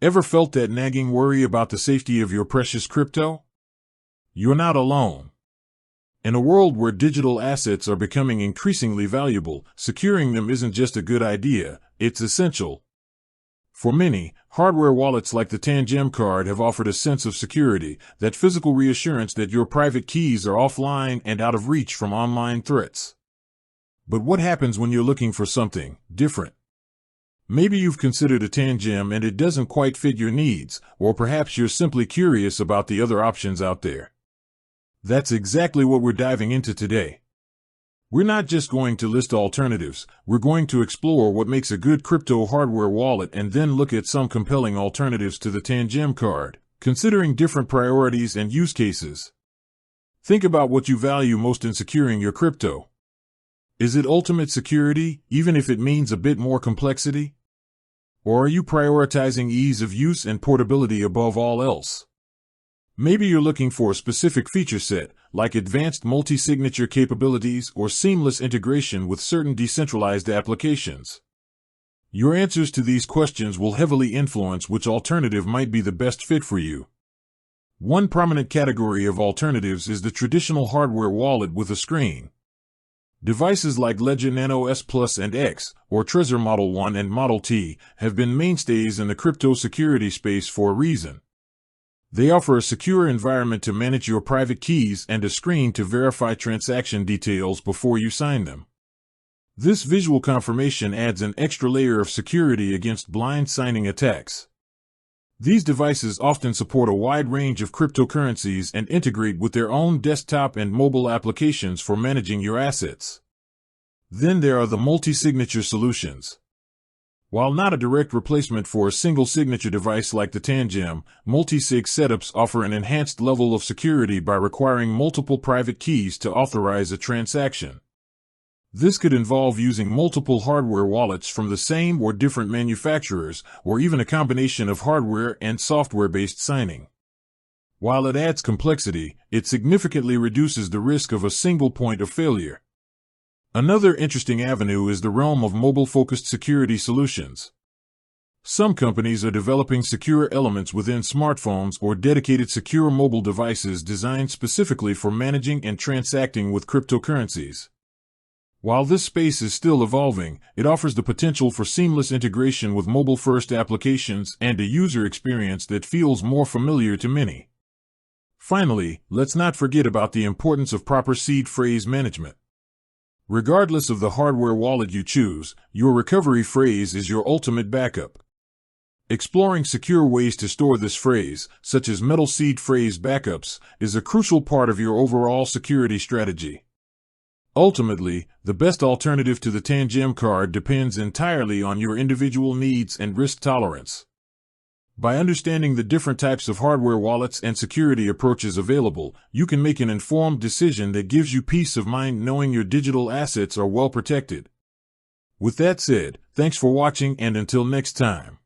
Ever felt that nagging worry about the safety of your precious crypto? You're not alone. In a world where digital assets are becoming increasingly valuable, securing them isn't just a good idea, it's essential. For many, hardware wallets like the Tangem card have offered a sense of security, that physical reassurance that your private keys are offline and out of reach from online threats. But what happens when you're looking for something different? Maybe you've considered a Tangem and it doesn't quite fit your needs, or perhaps you're simply curious about the other options out there. That's exactly what we're diving into today. We're not just going to list alternatives, we're going to explore what makes a good crypto hardware wallet and then look at some compelling alternatives to the Tangem card, considering different priorities and use cases. Think about what you value most in securing your crypto. Is it ultimate security, even if it means a bit more complexity? Or are you prioritizing ease of use and portability above all else? Maybe you're looking for a specific feature set, like advanced multi-signature capabilities or seamless integration with certain decentralized applications. Your answers to these questions will heavily influence which alternative might be the best fit for you. One prominent category of alternatives is the traditional hardware wallet with a screen. Devices like Ledger Nano S Plus and X, or Trezor Model 1 and Model T, have been mainstays in the crypto security space for a reason. They offer a secure environment to manage your private keys and a screen to verify transaction details before you sign them. This visual confirmation adds an extra layer of security against blind signing attacks. These devices often support a wide range of cryptocurrencies and integrate with their own desktop and mobile applications for managing your assets. Then there are the multi-signature solutions. While not a direct replacement for a single signature device like the Tangem, multi-sig setups offer an enhanced level of security by requiring multiple private keys to authorize a transaction. This could involve using multiple hardware wallets from the same or different manufacturers, or even a combination of hardware and software-based signing. While it adds complexity, it significantly reduces the risk of a single point of failure. Another interesting avenue is the realm of mobile-focused security solutions. Some companies are developing secure elements within smartphones or dedicated secure mobile devices designed specifically for managing and transacting with cryptocurrencies. While this space is still evolving, it offers the potential for seamless integration with mobile-first applications and a user experience that feels more familiar to many. Finally, let's not forget about the importance of proper seed phrase management. Regardless of the hardware wallet you choose, your recovery phrase is your ultimate backup. Exploring secure ways to store this phrase, such as metal seed phrase backups, is a crucial part of your overall security strategy. Ultimately, the best alternative to the Tangem card depends entirely on your individual needs and risk tolerance. By understanding the different types of hardware wallets and security approaches available, you can make an informed decision that gives you peace of mind knowing your digital assets are well protected. With that said, thanks for watching and until next time.